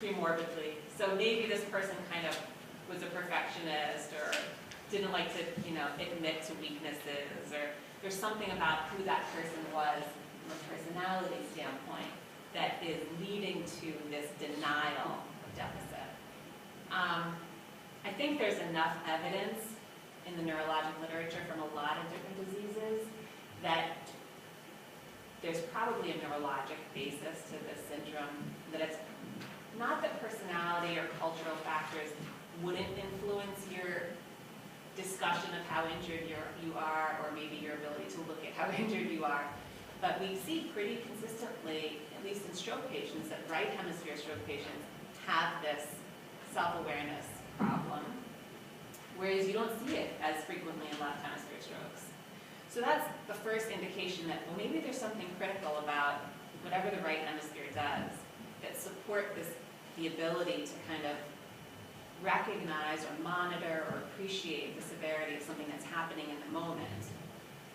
morbidly. So maybe this person kind of was a perfectionist or didn't like to, admit to weaknesses, or there's something about who that person was from a personality standpoint that is leading to this denial of deficit. I think there's enough evidence in the neurologic literature from a lot of different diseases that there's probably a neurologic basis to this syndrome, that it's not that personality or cultural factors wouldn't influence your discussion of how injured you are, or maybe your ability to look at how injured you are, but we see pretty consistently, at least in stroke patients, that right hemisphere stroke patients have this self-awareness problem, whereas you don't see it as frequently in left hemisphere strokes. So that's the first indication that, well, maybe there's something critical about whatever the right hemisphere does that support the ability to kind of recognize or monitor or appreciate the severity of something that's happening in the moment.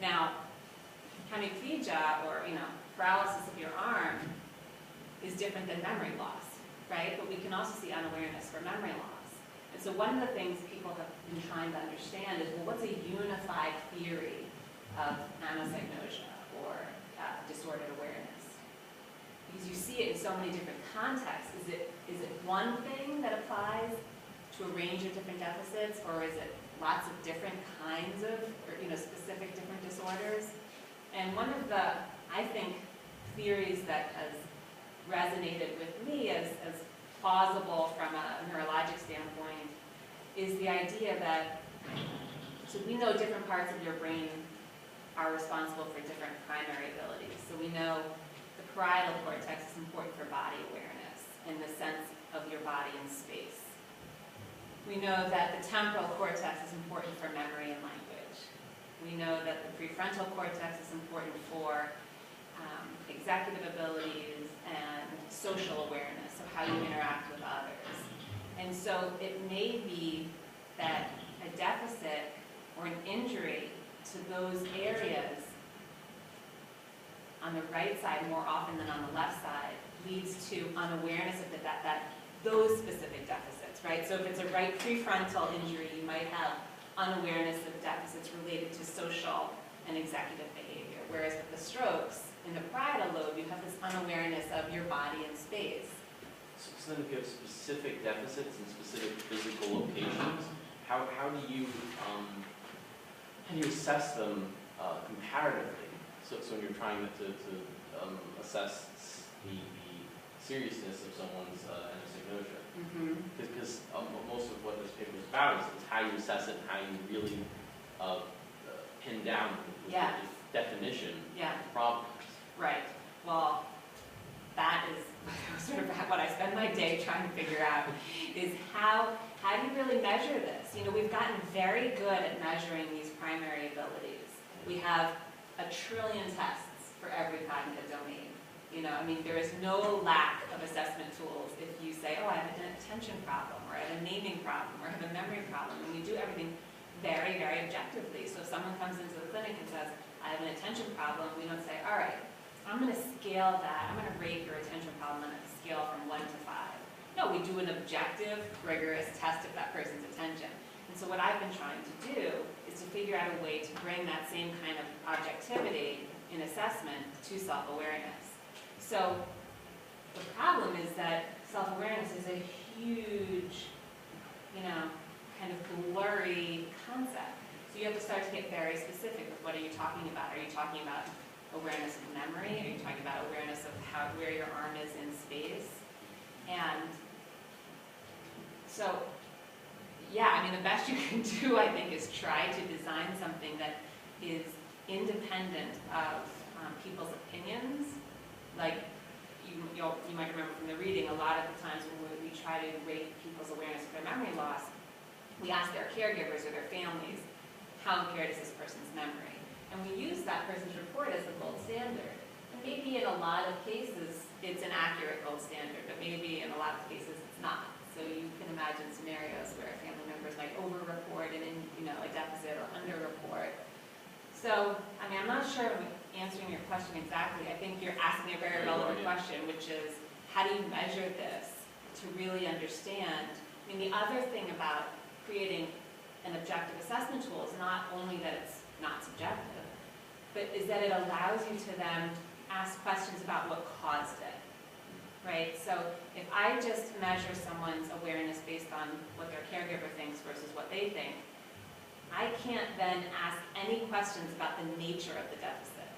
Now, hemiplegia, or paralysis of your arm, is different than memory loss, right? But we can also see unawareness for memory loss. And so one of the things people have been trying to understand is, well, what's a unified theory of anosognosia or disordered awareness? Because you see it in so many different contexts. Is it one thing that applies to a range of different deficits, or is it lots of different kinds of, or specific different disorders? And one of the, I think, theories that has resonated with me as plausible from a neurologic standpoint is the idea that, so we know different parts of your brain are responsible for different primary abilities. So we know the parietal cortex is important for body awareness and the sense of your body in space. We know that the temporal cortex is important for memory and language. We know that the prefrontal cortex is important for executive abilities and social awareness of how you interact with others. And so it may be that a deficit or an injury to those areas on the right side more often than on the left side leads to unawareness of those specific deficits, right? So if it's a right prefrontal injury, you might have unawareness of deficits related to social and executive behavior, whereas with the strokes in the parietal lobe, you have this unawareness of your body in space. So then if you have specific deficits in specific physical locations, how do you assess them comparatively? So when you're trying to assess the seriousness of someone's anosognosia, because most of what this paper is about is how you assess it and how you really pin down the definition of problems. Right. Well, that is sort of what I spend my day trying to figure out, is how do you really measure this? We've gotten very good at measuring these primary abilities. We have 1 trillion tests for every cognitive domain. There is no lack of assessment tools if you say, oh, I have an attention problem, or I have a naming problem, or I have a memory problem, and we do everything very, very objectively. So if someone comes into the clinic and says, I have an attention problem, we don't say, all right, I'm going to scale that. I'm going to rate your attention problem on a scale from 1 to 5. No, we do an objective, rigorous test of that person's attention. And so what I've been trying to do is to figure out a way to bring that same kind of objectivity in assessment to self-awareness. So the problem is that self-awareness is a huge, kind of blurry concept. So you have to start to get very specific with what are you talking about. Are you talking about awareness of memory? Are you talking about awareness of where your arm is in space? And so, the best you can do, I think, is try to design something that is independent of people's opinions. Like, you might remember from the reading, a lot of the times when we try to rate people's awareness of their memory loss, we ask their caregivers or their families, how impaired is this person's memory? And we use that person's report as the gold standard. And maybe in a lot of cases, it's an accurate gold standard, but maybe in a lot of cases, it's not. So you can imagine scenarios where family members might over-report and a deficit or under-report. So, I'm not sure I'm answering your question exactly. I think you're asking a very relevant question, which is, how do you measure this? to really understand. I mean, the other thing about creating an objective assessment tool is not only that it's not subjective, but is that it allows you to then ask questions about what caused it, right? So if I just measure someone's awareness based on what their caregiver thinks versus what they think, I can't then ask any questions about the nature of the deficit,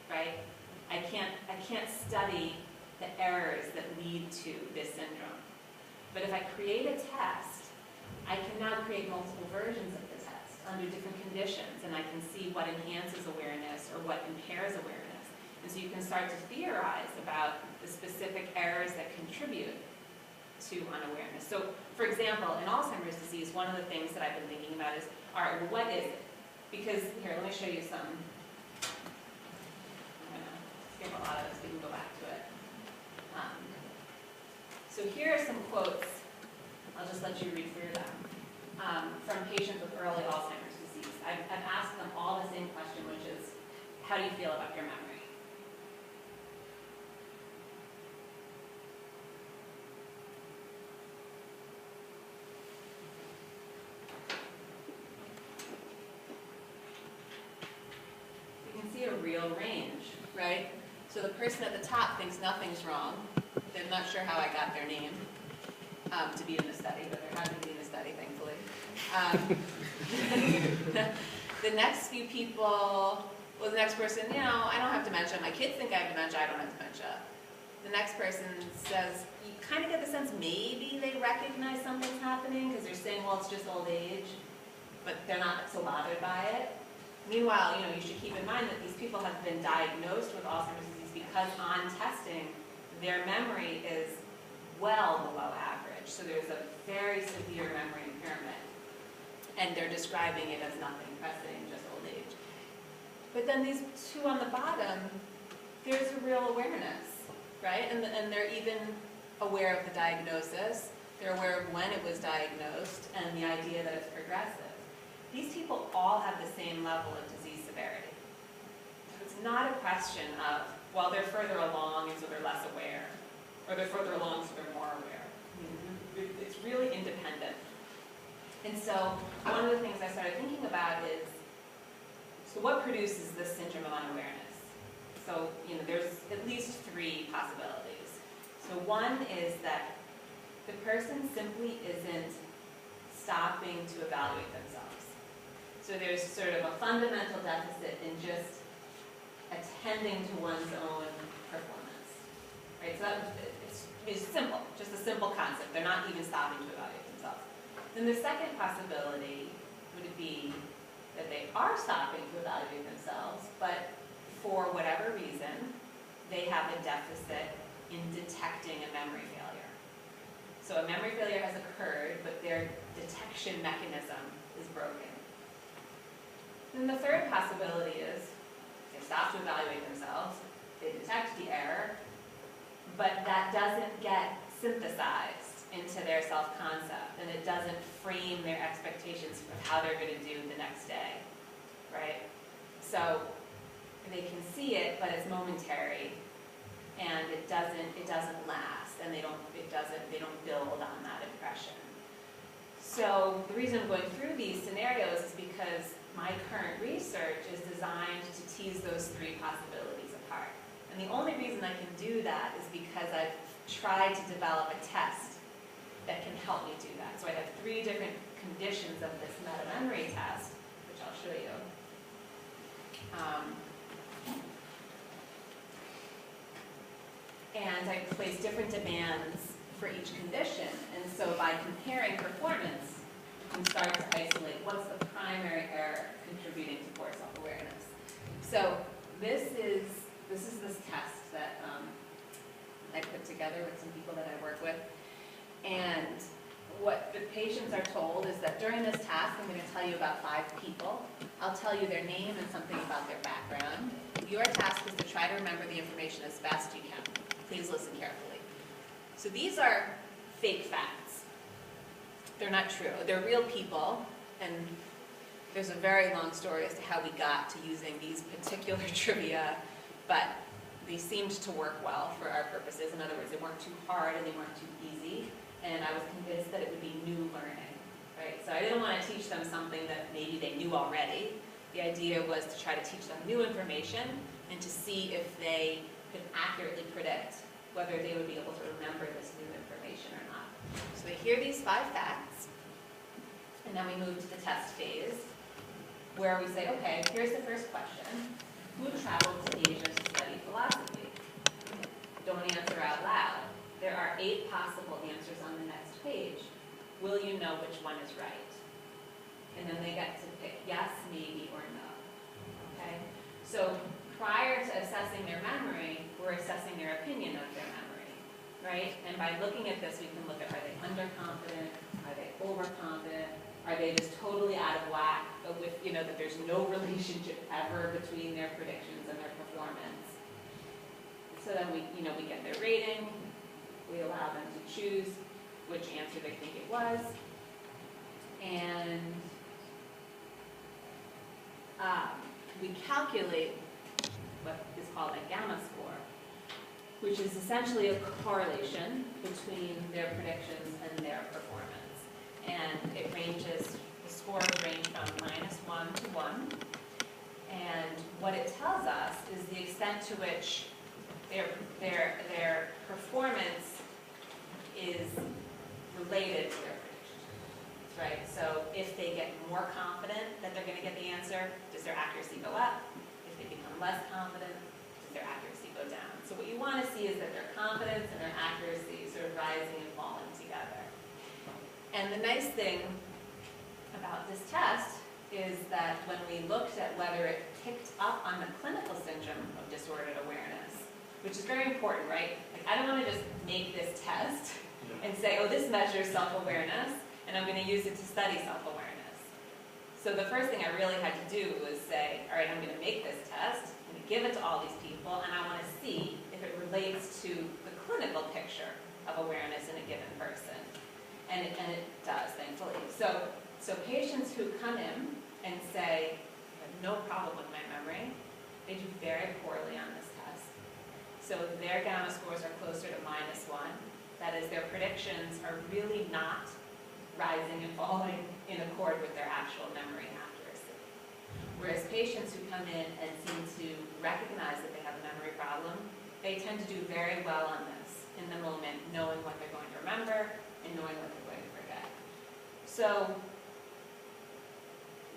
right? I can't study the errors that lead to this syndrome. But if I create a test, I can now create multiple versions of the test under different conditions, and I can see what enhances awareness or what impairs awareness. And so you can start to theorize about the specific errors that contribute to unawareness. So, for example, in Alzheimer's disease, one of the things that I've been thinking about is, all right, well, what is it? Because, here, let me show you some. I'm going to skip a lot of this, we can go back to it. So here are some quotes. I'll just let you read through them. From patients with early Alzheimer's disease. I've asked them all the same question, which is, how do you feel about your memory? You can see a real range, right? So the person at the top thinks nothing's wrong. They're not sure how I got their name to be in the study, but they're happy to be in the study, thankfully. The next few people, well, the next person, you know, I don't have dementia. My kids think I have dementia. I don't have dementia. The next person says, you kind of get the sense maybe they recognize something's happening because they're saying, well, it's just old age, but they're not so bothered by it. Meanwhile, you know, you should keep in mind that these people have been diagnosed with Alzheimer's disease because on testing, their memory is well below average. So there's a very severe memory impairment. And they're describing it as nothing pressing, just old age. But then these two on the bottom, there's a real awareness, right? And they're even aware of the diagnosis. They're aware of when it was diagnosed and the idea that it's progressive. These people all have the same level of disease severity. It's not a question of, well, they're further along and so they're less aware, or they're further along so they're more aware. It's really independent. And so one of the things I started thinking about is, so what produces this syndrome of unawareness? So, you know, there's at least three possibilities. So one is that the person simply isn't stopping to evaluate themselves. So there's sort of a fundamental deficit in just attending to one's own performance, right? So it's simple, just a simple concept. They're not even stopping to evaluate themselves. Then the second possibility would be that they are stopping to evaluate themselves, but for whatever reason, they have a deficit in detecting a memory failure. So a memory failure has occurred, but their detection mechanism is broken. Then the third possibility is they stop to evaluate themselves, they detect the error, but that doesn't get synthesized into their self-concept, and it doesn't frame their expectations of how they're going to do the next day, right? So they can see it, but it's momentary, and it doesn't last, and they don't build on that impression. So the reason I'm going through these scenarios is because my current research is designed to tease those three possibilities apart. And the only reason I can do that is because I've tried to develop a test that can help me do that. So I have three different conditions of this meta-memory test, which I'll show you. And I place different demands for each condition. And so by comparing performance, you can start to isolate what's the primary error contributing to poor self-awareness. So this is this test that I put together with some people that I work with. And what the patients are told is that during this task, I'm going to tell you about 5 people. I'll tell you their name and something about their background. Your task is to try to remember the information as best you can. Please listen carefully. So these are fake facts. They're not true. They're real people, and there's a very long story as to how we got to using these particular trivia, but they seemed to work well for our purposes. In other words, they weren't too hard and they weren't too easy. and I was convinced that it would be new learning, right? So I didn't want to teach them something that maybe they knew already. The idea was to try to teach them new information and to see if they could accurately predict whether they would be able to remember this new information or not. So we hear these 5 facts, and then we move to the test phase, where we say, okay, here's the first question. Who traveled to Asia to study philosophy? Don't answer out loud. There are 8 possible answers on the next page. Will you know which one is right? And then they get to pick yes, maybe, or no. Okay? So prior to assessing their memory, we're assessing their opinion of their memory, right? And by looking at this, we can look at, are they underconfident? Are they overconfident? Are they just totally out of whack with, that there's no relationship ever between their predictions and their performance? So then we get their rating. We allow them to choose which answer they think it was. And we calculate what is called a gamma score, which is essentially a correlation between their predictions and their performance. And it ranges, the scores range from -1 to 1. And what it tells us is the extent to which their performance is related to their predictions, right? So if they get more confident that they're going to get the answer, does their accuracy go up? If they become less confident, does their accuracy go down? So what you want to see is that their confidence and their accuracy sort of rising and falling together. And the nice thing about this test is that when we looked at whether it picked up on the clinical syndrome of disordered awareness, which is very important, right? Like, I don't want to just make this test and say, oh, this measures self-awareness, and I'm going to use it to study self-awareness. So the first thing I really had to do was say, all right, I'm going to make this test, I'm going to give it to all these people, and I want to see if it relates to the clinical picture of awareness in a given person. And it does, thankfully. So patients who come in and say, I have no problem with my memory, they do very poorly on this test. So their gamma scores are closer to -1. That is, their predictions are really not rising and falling in accord with their actual memory accuracy. Whereas patients who come in and seem to recognize that they have a memory problem, they tend to do very well on this in the moment, knowing what they're going to remember and knowing what they're going to forget. So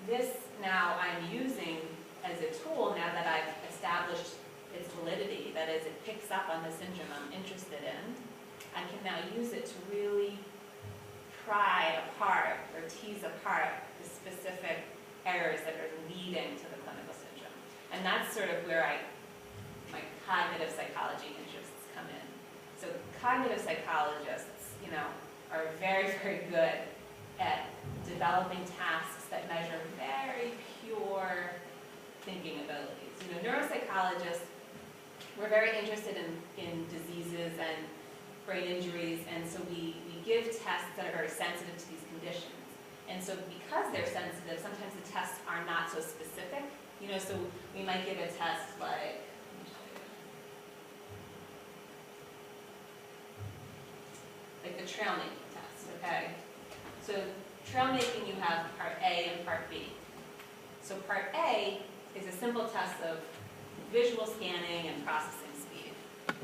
this now I'm using as a tool now that I've established its validity, that is, it picks up on the syndrome I'm interested in. I can now use it to really pry apart or tease apart the specific errors that are leading to the clinical syndrome. And that's sort of where my cognitive psychology interests come in. So cognitive psychologists, are very, very good at developing tasks that measure very pure thinking abilities. Neuropsychologists, we're very interested in diseases and brain injuries, and so we give tests that are very sensitive to these conditions. And so because they're sensitive, sometimes the tests are not so specific. So we might give a test like, the trail making test, okay? So trail making, you have part A and part B. So part A is a simple test of visual scanning and processing speed.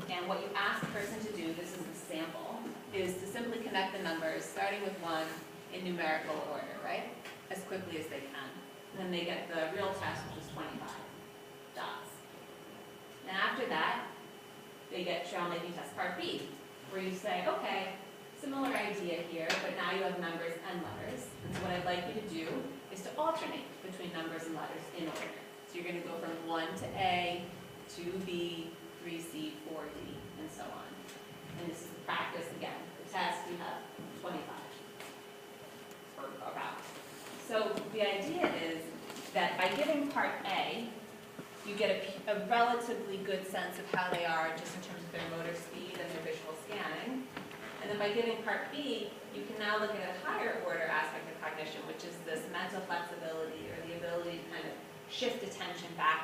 And what you ask the person to do, this is a sample, is to simply connect the numbers, starting with 1 in numerical order, right? As quickly as they can. And then they get the real test, which is 25 dots. And after that, they get trail making test part B, where you say, okay, similar idea here, but now you have numbers and letters. And so what I'd like you to do is to alternate between numbers and letters in order. So you're going to go from 1 to A, 2B, 3C, 4D, and so on. And this is the practice again. The test, you have 25 per route. So the idea is that by giving part A, you get a relatively good sense of how they are just in terms of their motor speed and their visual scanning. And then by giving part B, you can now look at a higher order aspect of cognition, which is this mental flexibility or the ability to kind of shift attention back